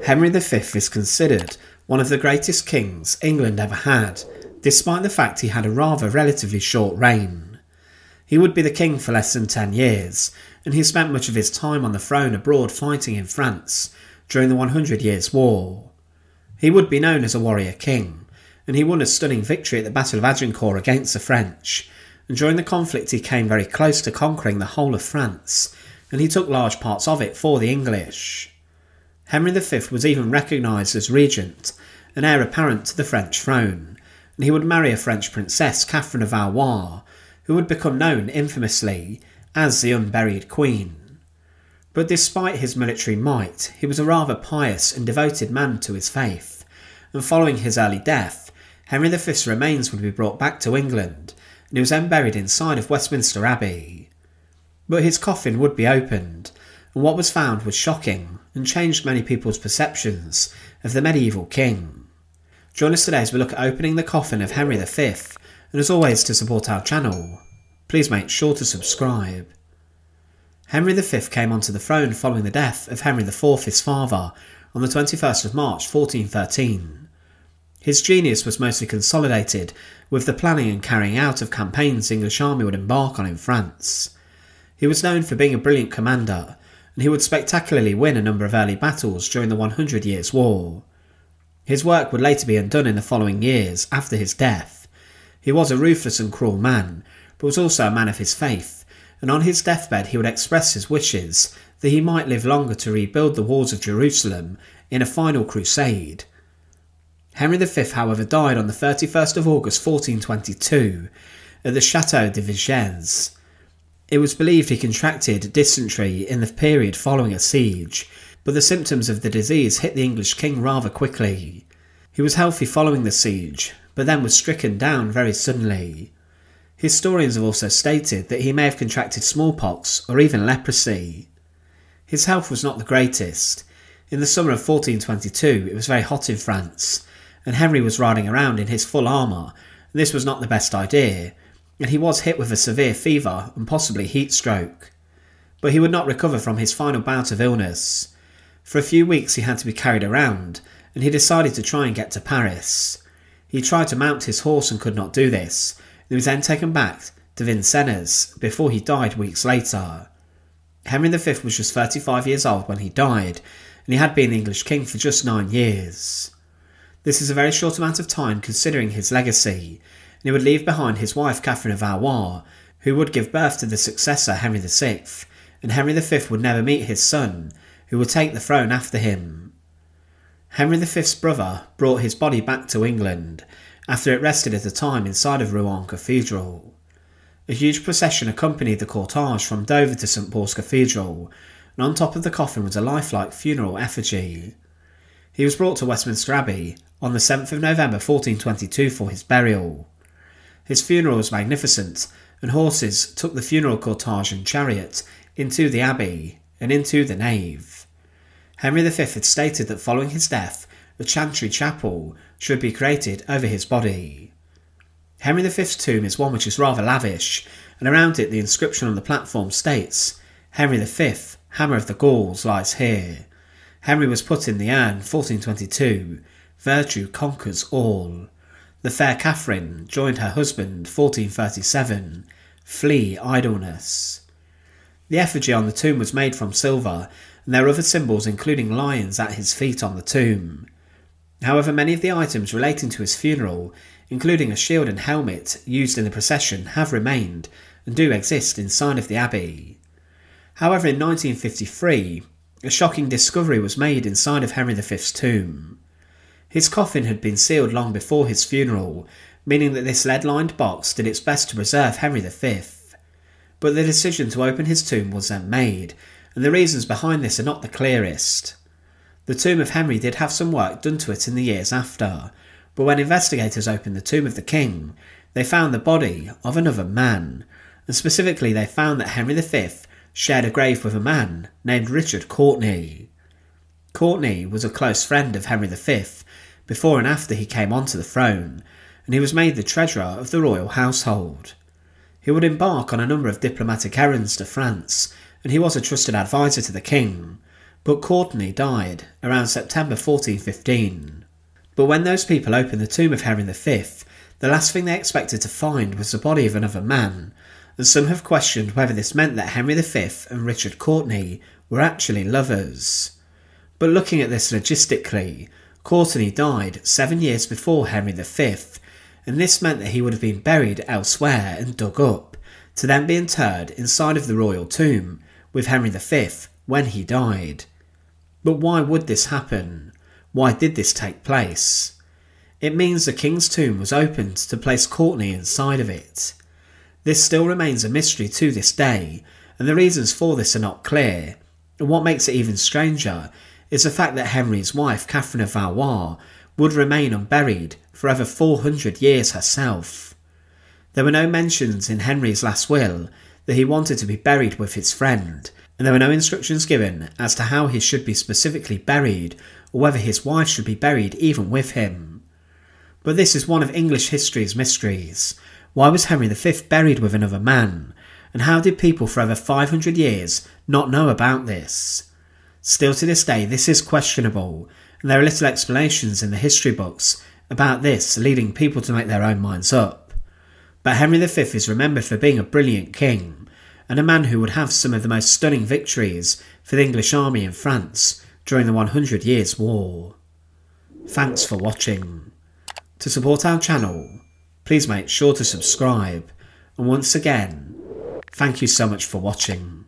Henry V is considered one of the greatest kings England ever had, despite the fact he had a rather relatively short reign. He would be the king for less than 10 years, and he spent much of his time on the throne abroad fighting in France during the 100 Years' War. He would be known as a warrior king, and he won a stunning victory at the Battle of Agincourt against the French, and during the conflict he came very close to conquering the whole of France, and he took large parts of it for the English. Henry V was even recognised as regent, an heir apparent to the French throne, and he would marry a French princess, Catherine of Valois, who would become known infamously as the Unburied Queen. But despite his military might, he was a rather pious and devoted man to his faith, and following his early death, Henry V's remains would be brought back to England, and he was then buried inside of Westminster Abbey. But his coffin would be opened, and what was found was shocking and changed many people's perceptions of the medieval king. Join us today as we look at opening the coffin of Henry V, and as always, to support our channel, please make sure to subscribe. Henry V came onto the throne following the death of Henry IV, his father, on the 21st of March 1413. His genius was mostly consolidated with the planning and carrying out of campaigns the English army would embark on in France. He was known for being a brilliant commander, and he would spectacularly win a number of early battles during the 100 Years' War. His work would later be undone in the following years after his death. He was a ruthless and cruel man, but was also a man of his faith, and on his deathbed he would express his wishes that he might live longer to rebuild the walls of Jerusalem in a final crusade. Henry V, however, died on the 31st of August 1422 at the Château de Vincennes. It was believed he contracted dysentery in the period following a siege, but the symptoms of the disease hit the English king rather quickly. He was healthy following the siege, but then was stricken down very suddenly. Historians have also stated that he may have contracted smallpox or even leprosy. His health was not the greatest. In the summer of 1422 it was very hot in France, and Henry was riding around in his full armour, and this was not the best idea, and he was hit with a severe fever and possibly heat stroke. But he would not recover from his final bout of illness. For a few weeks he had to be carried around, and he decided to try and get to Paris. He tried to mount his horse and could not do this, and he was then taken back to Vincennes before he died weeks later. Henry V was just 35 years old when he died, and he had been the English king for just 9 years. This is a very short amount of time considering his legacy, and he would leave behind his wife Catherine of Valois, who would give birth to the successor Henry VI, and Henry V would never meet his son, who would take the throne after him. Henry V's brother brought his body back to England, after it rested at a time inside of Rouen Cathedral. A huge procession accompanied the cortege from Dover to St Paul's Cathedral, and on top of the coffin was a lifelike funeral effigy. He was brought to Westminster Abbey on the 7th of November 1422 for his burial. His funeral was magnificent, and horses took the funeral cortege and chariot into the abbey and into the nave. Henry V had stated that following his death, the Chantry Chapel should be created over his body. Henry V's tomb is one which is rather lavish, and around it the inscription on the platform states, "Henry V, Hammer of the Gauls, lies here. Henry was put in the urn 1422, virtue conquers all. The fair Catherine joined her husband 1437, flee idleness." The effigy on the tomb was made from silver, and there are other symbols including lions at his feet on the tomb. However, many of the items relating to his funeral, including a shield and helmet used in the procession, have remained and do exist inside of the abbey. However, in 1953, a shocking discovery was made inside of Henry V's tomb. His coffin had been sealed long before his funeral, meaning that this lead-lined box did its best to preserve Henry V. But the decision to open his tomb was then made, and the reasons behind this are not the clearest. The tomb of Henry did have some work done to it in the years after, but when investigators opened the tomb of the king, they found the body of another man, and specifically they found that Henry V shared a grave with a man named Richard Courtenay. Courtenay was a close friend of Henry V before and after he came onto the throne, and he was made the treasurer of the royal household. He would embark on a number of diplomatic errands to France, and he was a trusted advisor to the king, but Courtenay died around September 1415. But when those people opened the tomb of Henry V, the last thing they expected to find was the body of another man, and some have questioned whether this meant that Henry V and Richard Courtenay were actually lovers. But looking at this logistically, Courtenay died 7 years before Henry V, and this meant that he would have been buried elsewhere and dug up, to then be interred inside of the royal tomb with Henry V when he died. But why would this happen? Why did this take place? It means the king's tomb was opened to place Courtenay inside of it. This still remains a mystery to this day, and the reasons for this are not clear, and what makes it even stranger is the fact that Henry's wife, Catherine of Valois, would remain unburied for over 400 years herself. There were no mentions in Henry's last will that he wanted to be buried with his friend, and there were no instructions given as to how he should be specifically buried or whether his wife should be buried even with him. But this is one of English history's mysteries. Why was Henry V buried with another man? And how did people for over 500 years not know about this? Still to this day this is questionable, and there are little explanations in the history books about this, leading people to make their own minds up. But Henry V is remembered for being a brilliant king, and a man who would have some of the most stunning victories for the English army in France during the 100 Years' War. Thanks for watching. To support our channel, please make sure to subscribe, and once again, thank you so much for watching.